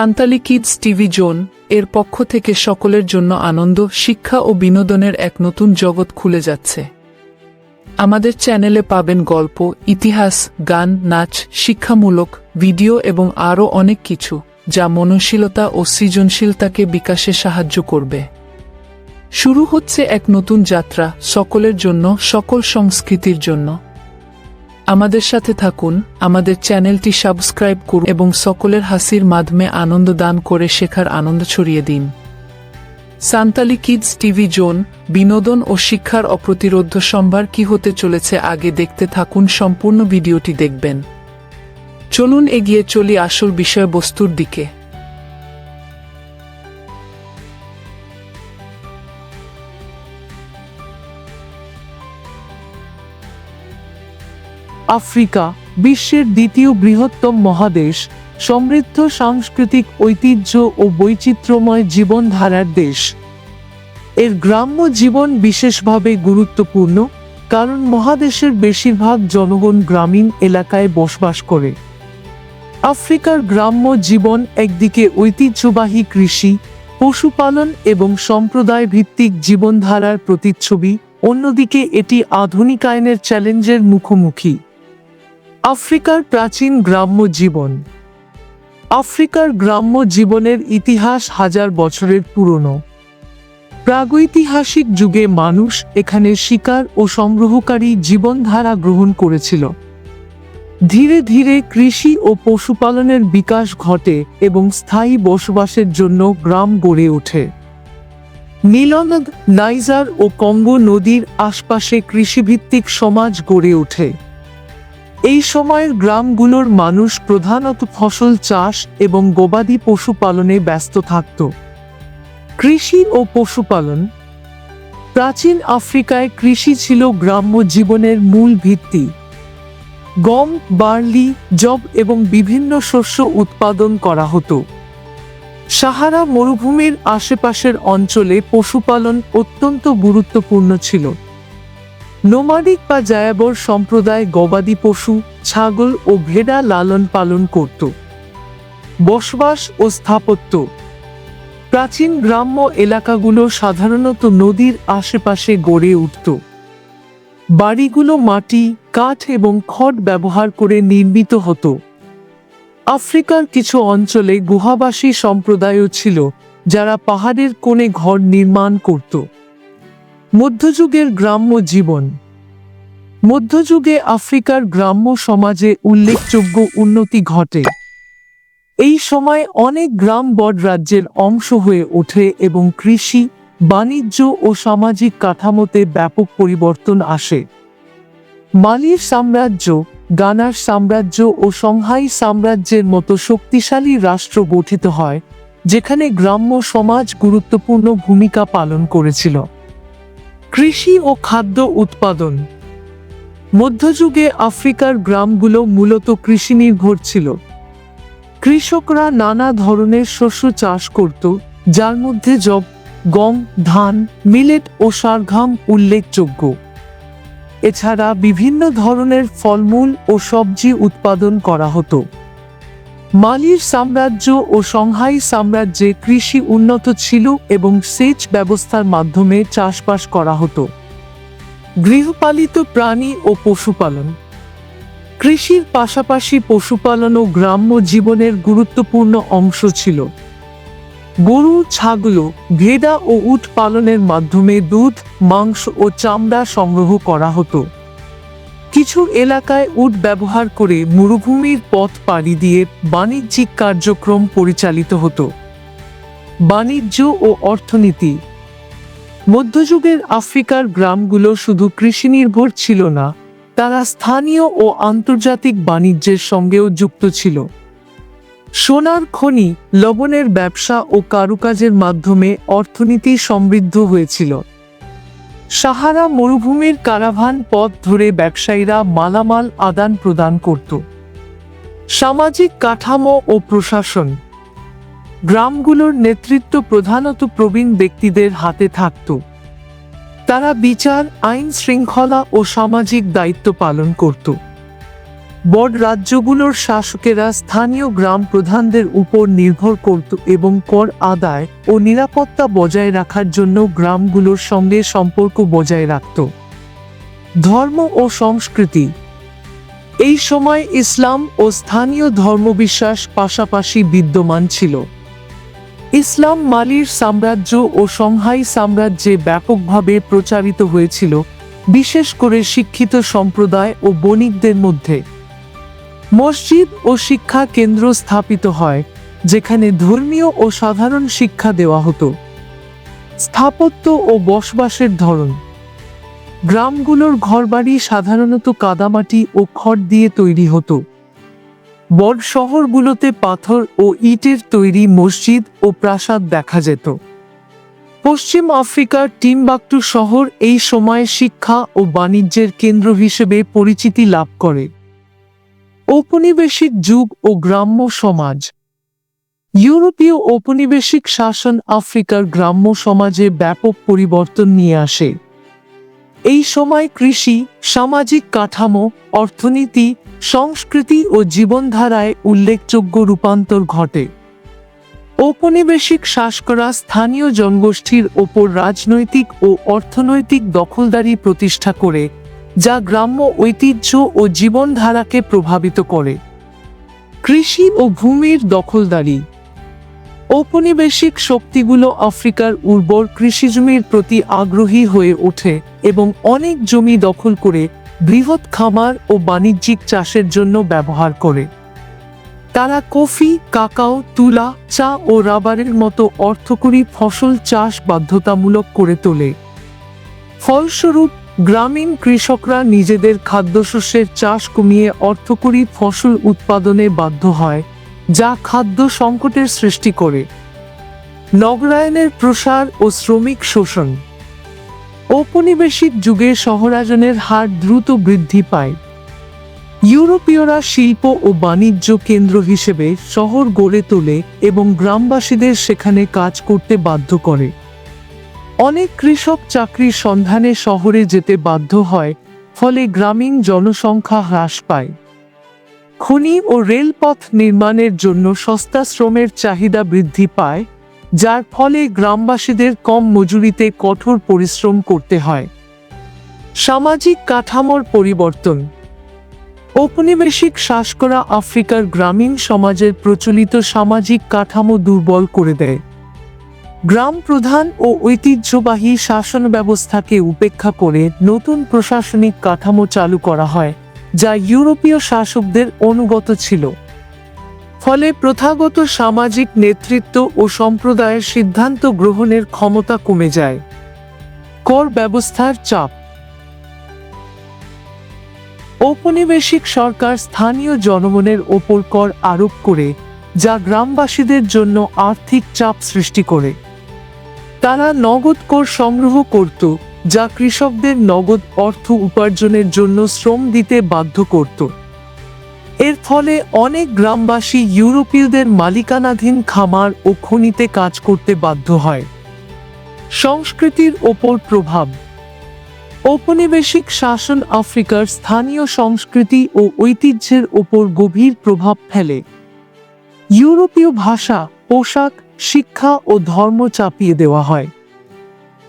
Santali kids TV zone এর পক্ষ থেকে সকলের জন্য আনন্দ, শিক্ষা ও বিনোদনের এক নতুন জগৎ খুলে যাচ্ছে। আমাদের চ্যানেলে পাবেন গল্প, ইতিহাস, গান, নাচ, শিক্ষামূলক ভিডিও এবং আরও অনেক কিছু, যা মননশীলতা ও সৃজনশীলতাকে বিকাশে সাহায্য করবে। শুরু হচ্ছে এক নতুন যাত্রা, সকলের জন্য, সকল সংস্কৃতির জন্য। আমাদের সাথে থাকুন, আমাদের চ্যানেলটি সাবস্ক্রাইব করুন এবং সকলের হাসির মাধ্যমে আনন্দ দান করে শেখার আনন্দ ছড়িয়ে দিন। সান্তালি কিডস টিভি জোন, বিনোদন ও শিক্ষার অপ্রতিরোধ্য সম্ভার কি হতে চলেছে আগে দেখতে থাকুন, সম্পূর্ণ ভিডিওটি দেখবেন। চলুন এগিয়ে চলি আসল বিষয়বস্তুর দিকে। আফ্রিকা বিশ্বের দ্বিতীয় বৃহত্তম মহাদেশ, সমৃদ্ধ সাংস্কৃতিক ঐতিহ্য ও বৈচিত্র্যময় জীবনধারার দেশ। এর গ্রাম্য জীবন বিশেষভাবে গুরুত্বপূর্ণ, কারণ মহাদেশের বেশিরভাগ জনগণ গ্রামীণ এলাকায় বসবাস করে। আফ্রিকার গ্রাম্য জীবন একদিকে ঐতিহ্যবাহী কৃষি, পশুপালন এবং সম্প্রদায় ভিত্তিক জীবনধারার প্রতিচ্ছবি, অন্যদিকে এটি আধুনিকায়নের চ্যালেঞ্জের মুখোমুখি। আফ্রিকার প্রাচীন গ্রাম্য জীবন। আফ্রিকার গ্রাম্য জীবনের ইতিহাস হাজার বছরের পুরনো। প্রাগৈতিহাসিক যুগে মানুষ এখানে শিকার ও সংগ্রহকারী জীবনধারা গ্রহণ করেছিল। ধীরে ধীরে কৃষি ও পশুপালনের বিকাশ ঘটে এবং স্থায়ী বসবাসের জন্য গ্রাম গড়ে ওঠে। নীলনদ, নাইজার ও কঙ্গো নদীর আশপাশে কৃষিভিত্তিক সমাজ গড়ে ওঠে। এই সময়ের গ্রামগুলোর মানুষ প্রধানত ফসল চাষ এবং গবাদি পশুপালনে ব্যস্ত থাকত। কৃষি ও পশুপালন। প্রাচীন আফ্রিকায় কৃষি ছিল গ্রাম্য জীবনের মূল ভিত্তি। গম, বার্লি, যব এবং বিভিন্ন শস্য উৎপাদন করা হতো। সাহারা মরুভূমির আশেপাশের অঞ্চলে পশুপালন অত্যন্ত গুরুত্বপূর্ণ ছিল। নোমাডিক বা যাযাবর সম্প্রদায় গবাদি পশু, ছাগল ও ভেড়া লালন পালন করত। বসবাস ও স্থাপত্য। প্রাচীন গ্রাম্য এলাকাগুলো সাধারণত নদীর আশেপাশে গড়ে উঠত। বাড়িগুলো মাটি, কাঠ এবং খড় ব্যবহার করে নির্মিত হতো। আফ্রিকার কিছু অঞ্চলে গুহাবাসী সম্প্রদায়ও ছিল, যারা পাহাড়ের কোণে ঘর নির্মাণ করত। মধ্যযুগের গ্রাম্য জীবন। মধ্যযুগে আফ্রিকার গ্রাম্য সমাজে উল্লেখযোগ্য উন্নতি ঘটে। এই সময় অনেক গ্রাম বড় রাজ্যের অংশ হয়ে ওঠে এবং কৃষি, বাণিজ্য ও সামাজিক কাঠামোতে ব্যাপক পরিবর্তন আসে। মালির সাম্রাজ্য, গানার সাম্রাজ্য ও সংহাই সাম্রাজ্যের মতো শক্তিশালী রাষ্ট্র গঠিত হয়, যেখানে গ্রাম্য সমাজ গুরুত্বপূর্ণ ভূমিকা পালন করেছিল। কৃষি ও খাদ্য উৎপাদন। মধ্যযুগে আফ্রিকার গ্রামগুলো মূলত কৃষিনির্ভর ছিল। কৃষকরা নানা ধরনের শস্য চাষ করত, যার মধ্যে যব, গম, ধান, মিলেট ও সরগম উল্লেখযোগ্য। এছাড়া বিভিন্ন ধরনের ফলমূল ও সবজি উৎপাদন করা হতো। মালির সাম্রাজ্য ও সংহাই সাম্রাজ্যে কৃষি উন্নত ছিল এবং সেচ ব্যবস্থার মাধ্যমে চাষবাস করা হতো। গৃহপালিত প্রাণী ও পশুপালন। কৃষির পাশাপাশি পশুপালনও গ্রাম্য জীবনের গুরুত্বপূর্ণ অংশ ছিল। গরু, ছাগল, ভেড়া ও উট পালনের মাধ্যমে দুধ, মাংস ও চামড়া সংগ্রহ করা হতো। কিছু এলাকায় উট ব্যবহার করে মরুভূমির পথ পাড়ি দিয়ে বাণিজ্যিক কার্যক্রম পরিচালিত হতো। বাণিজ্য ও অর্থনীতি। মধ্যযুগের আফ্রিকার গ্রামগুলো শুধু কৃষিনির্ভর ছিল না, তারা স্থানীয় ও আন্তর্জাতিক বাণিজ্যের সঙ্গেও যুক্ত ছিল। সোনার খনি, লবণের ব্যবসা ও কারুকাজের মাধ্যমে অর্থনীতি সমৃদ্ধ হয়েছিল। সাহারা মরুভূমির কারাভান পথ ধরে ব্যবসায়ীরা মালামাল আদান প্রদান করত। সামাজিক কাঠামো ও প্রশাসন। গ্রামগুলোর নেতৃত্ব প্রধানত প্রবীণ ব্যক্তিদের হাতে থাকত। তারা বিচার, আইন শৃঙ্খলা ও সামাজিক দায়িত্ব পালন করত। বড় রাজ্যগুলোর শাসকেরা স্থানীয় গ্রাম প্রধানদের উপর নির্ভর করত এবং কর আদায় ও নিরাপত্তা বজায় রাখার জন্য গ্রামগুলোর সঙ্গে সম্পর্ক বজায় রাখত। ধর্ম ও সংস্কৃতি। এই সময় ইসলাম ও স্থানীয় ধর্মবিশ্বাস পাশাপাশি বিদ্যমান ছিল। ইসলাম মালির সাম্রাজ্য ও সংহাই সাম্রাজ্যে ব্যাপকভাবে প্রচারিত হয়েছিল, বিশেষ করে শিক্ষিত সম্প্রদায় ও বণিকদের মধ্যে। মসজিদ ও শিক্ষা কেন্দ্র স্থাপিত হয়, যেখানে ধর্মীয় ও সাধারণ শিক্ষা দেওয়া হতো। স্থাপত্য ও বসবাসের ধরন। গ্রামগুলোর ঘরবাড়ি সাধারণত কাদামাটি ও খড় দিয়ে তৈরি হতো। বড় শহরগুলোতে পাথর ও ইটের তৈরি মসজিদ ও প্রাসাদ দেখা যেত। পশ্চিম আফ্রিকার টিম্বাকটু শহর এই সময়ে শিক্ষা ও বাণিজ্যের কেন্দ্র হিসেবে পরিচিতি লাভ করে। ঔপনিবেশিক যুগ ও গ্রাম্য সমাজ। ইউরোপীয় ঔপনিবেশিক শাসন আফ্রিকার গ্রাম্য সমাজে ব্যাপক পরিবর্তন নিয়ে আসে। এই সময় কৃষি, সামাজিক কাঠামো, অর্থনীতি, সংস্কৃতি ও জীবনধারায় উল্লেখযোগ্য রূপান্তর ঘটে। ঔপনিবেশিক শাসকরা স্থানীয় জনগোষ্ঠীর ওপর রাজনৈতিক ও অর্থনৈতিক দখলদারি প্রতিষ্ঠা করে, যা গ্রাম্য ঐতিহ্য ও জীবনধারাকে প্রভাবিত করে। কৃষি ও ভূমির দখলদারি। ঔপনিবেশিক শক্তিগুলো আফ্রিকার উর্বর কৃষিজমির প্রতি আগ্রহী হয়ে ওঠে এবং অনেক জমি দখল করে বৃহৎ খামার ও বাণিজ্যিক চাষের জন্য ব্যবহার করে। তারা কফি, কাকাও, তুলা, চা ও রাবারের মতো অর্থকরী ফসল চাষ বাধ্যতামূলক করে তোলে। ফলস্বরূপ গ্রামীণ কৃষকরা নিজেদের খাদ্যশস্যের চাষ কমিয়ে অর্থকরী ফসল উৎপাদনে বাধ্য হয়, যা খাদ্য সংকটের সৃষ্টি করে। নগরায়নের প্রসার ও শ্রমিক শোষণ। ঔপনিবেশিক যুগে শহরায়নের হার দ্রুত বৃদ্ধি পায়। ইউরোপীয়রা শিল্প ও বাণিজ্য কেন্দ্র হিসেবে শহর গড়ে তোলে এবং গ্রামবাসীদের সেখানে কাজ করতে বাধ্য করে। অনেক কৃষক চাকরির সন্ধানে শহরে যেতে বাধ্য হয়, ফলে গ্রামীণ জনসংখ্যা হ্রাস পায়। খনি ও রেলপথ নির্মাণের জন্য সস্তা শ্রমের চাহিদা বৃদ্ধি পায়, যার ফলে গ্রামবাসীদের কম মজুরিতে কঠোর পরিশ্রম করতে হয়। সামাজিক কাঠামোর পরিবর্তন। ঔপনিবেশিক শাসকরা আফ্রিকার গ্রামীণ সমাজের প্রচলিত সামাজিক কাঠামো দুর্বল করে দেয়। গ্রাম প্রধান ও ঐতিহ্যবাহী শাসন ব্যবস্থাকে উপেক্ষা করে নতুন প্রশাসনিক কাঠামো চালু করা হয়, যা ইউরোপীয় শাসকদের অনুগত ছিল। ফলে প্রথাগত সামাজিক নেতৃত্ব ও সম্প্রদায়ের সিদ্ধান্ত গ্রহণের ক্ষমতা কমে যায়। কর ব্যবস্থার চাপ। ঔপনিবেশিক সরকার স্থানীয় জনগণের ওপর কর আরোপ করে, যা গ্রামবাসীদের জন্য আর্থিক চাপ সৃষ্টি করে। তারা নগদ কর সংগ্রহ করত, যা কৃষকদের নগদ অর্থ উপার্জনের জন্য শ্রম দিতে বাধ্য করত। এর ফলে অনেক গ্রামবাসী ইউরোপীয়দের মালিকানাধীন খামার ও খনিতে কাজ করতে বাধ্য হয়। সংস্কৃতির ওপর প্রভাব। ঔপনিবেশিক শাসন আফ্রিকার স্থানীয় সংস্কৃতি ও ঐতিহ্যের ওপর গভীর প্রভাব ফেলে। ইউরোপীয় ভাষা, পোশাক, শিক্ষা ও ধর্ম চাপিয়ে দেওয়া হয়।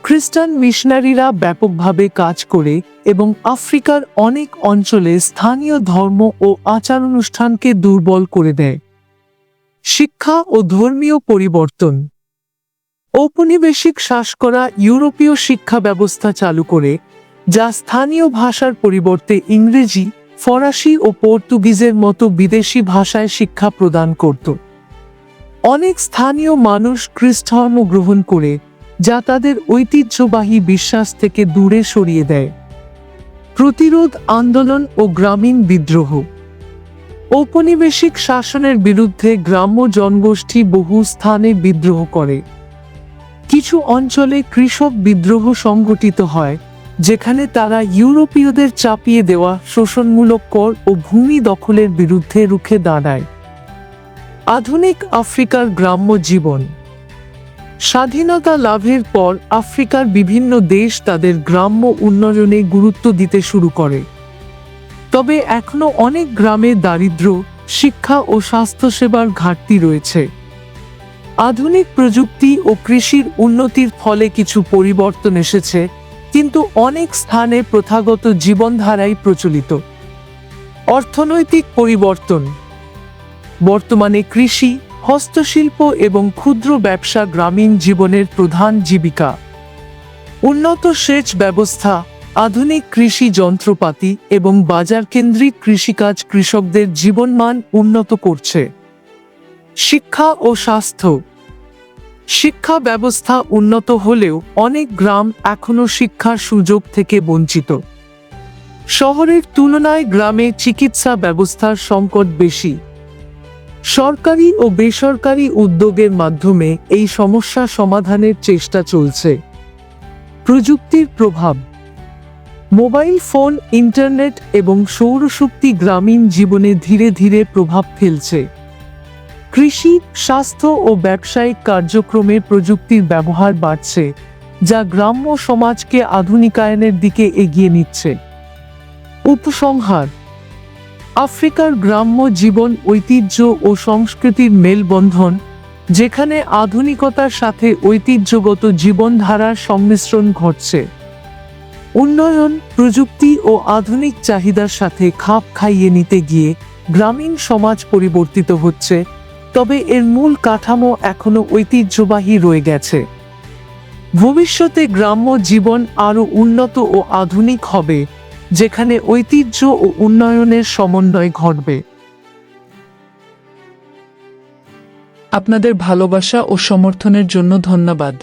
খ্রিস্টান মিশনারিরা ব্যাপকভাবে কাজ করে এবং আফ্রিকার অনেক অঞ্চলে স্থানীয় ধর্ম ও আচার অনুষ্ঠানকে দুর্বল করে দেয়। শিক্ষা ও ধর্মীয় পরিবর্তন। ঔপনিবেশিক শাসকরা ইউরোপীয় শিক্ষা ব্যবস্থা চালু করে, যা স্থানীয় ভাষার পরিবর্তে ইংরেজি, ফরাসি ও পর্তুগিজের মতো বিদেশি ভাষায় শিক্ষা প্রদান করত। অনেক স্থানীয় মানুষ খ্রিস্ট ধর্ম গ্রহণ করে, যা তাদের ঐতিহ্যবাহী বিশ্বাস থেকে দূরে সরিয়ে দেয়। প্রতিরোধ আন্দোলন ও গ্রামীণ বিদ্রোহ। ঔপনিবেশিক শাসনের বিরুদ্ধে গ্রাম্য জনগোষ্ঠী বহু স্থানে বিদ্রোহ করে। কিছু অঞ্চলে কৃষক বিদ্রোহ সংগঠিত হয়, যেখানে তারা ইউরোপীয়দের চাপিয়ে দেওয়া শোষণমূলক কর ও ভূমি দখলের বিরুদ্ধে রুখে দাঁড়ায়। আধুনিক আফ্রিকার গ্রাম্য জীবন। স্বাধীনতা লাভের পর আফ্রিকার বিভিন্ন দেশ তাদের গ্রাম্য উন্নয়নে গুরুত্ব দিতে শুরু করে। তবে এখনো অনেক গ্রামে দারিদ্র্য, শিক্ষা ও স্বাস্থ্যসেবার ঘাটতি রয়েছে। আধুনিক প্রযুক্তি ও কৃষির উন্নতির ফলে কিছু পরিবর্তন এসেছে, কিন্তু অনেক স্থানে প্রথাগত জীবনধারাই প্রচলিত। অর্থনৈতিক পরিবর্তন। বর্তমানে কৃষি, হস্তশিল্প এবং ক্ষুদ্র ব্যবসা গ্রামীণ জীবনের প্রধান জীবিকা। উন্নত সেচ ব্যবস্থা, আধুনিক কৃষি যন্ত্রপাতি এবং বাজারকেন্দ্রিক কৃষিকাজ কৃষকদের জীবনমান উন্নত করছে। শিক্ষা ও স্বাস্থ্য। শিক্ষা ব্যবস্থা উন্নত হলেও অনেক গ্রাম এখনো শিক্ষার সুযোগ থেকে বঞ্চিত। শহরের তুলনায় গ্রামে চিকিৎসা ব্যবস্থার সংকট বেশি। সরকারি ও বেসরকারি উদ্যোগের মাধ্যমে এই সমস্যা সমাধানের চেষ্টা চলছে। প্রযুক্তির প্রভাব। মোবাইল ফোন, ইন্টারনেট এবং সৌরশক্তি গ্রামীণ জীবনে ধীরে ধীরে প্রভাব ফেলছে। কৃষি, স্বাস্থ্য ও ব্যবসায়িক কার্যক্রমে প্রযুক্তির ব্যবহার বাড়ছে, যা গ্রাম্য সমাজকে আধুনিকায়নের দিকে এগিয়ে নিচ্ছে। উপসংহার। আফ্রিকার গ্রাম্য জীবন ঐতিহ্য ও সংস্কৃতির মেলবন্ধন, যেখানে আধুনিকতার সাথে ঐতিহ্যগত জীবনধারার সংমিশ্রণ ঘটছে। উন্নয়ন, প্রযুক্তি ও আধুনিক চাহিদার সাথে খাপ খাইয়ে নিতে গিয়ে গ্রামীণ সমাজ পরিবর্তিত হচ্ছে, তবে এর মূল কাঠামো এখনো ঐতিহ্যবাহী রয়ে গেছে। ভবিষ্যতে গ্রাম্য জীবন আরও উন্নত ও আধুনিক হবে, যেখানে ঐতিহ্য ও উন্নয়নের সমন্বয় ঘটবে। আপনাদের ভালোবাসা ও সমর্থনের জন্য ধন্যবাদ।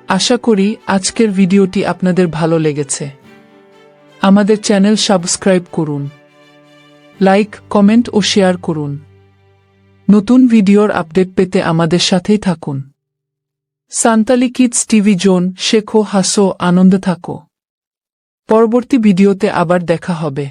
আশা করি আজকের ভিডিওটি আপনাদের ভালো লেগেছে। আমাদের চ্যানেল সাবস্ক্রাইব করুন, লাইক, কমেন্ট ও শেয়ার করুন। নতুন ভিডিওর আপডেট পেতে আমাদের সাথেই থাকুন। সান্তালি কিডস টিভি জোন, শেখো, হাসো, আনন্দে থাকো। পরবর্তী ভিডিওতে আবার দেখা হবে।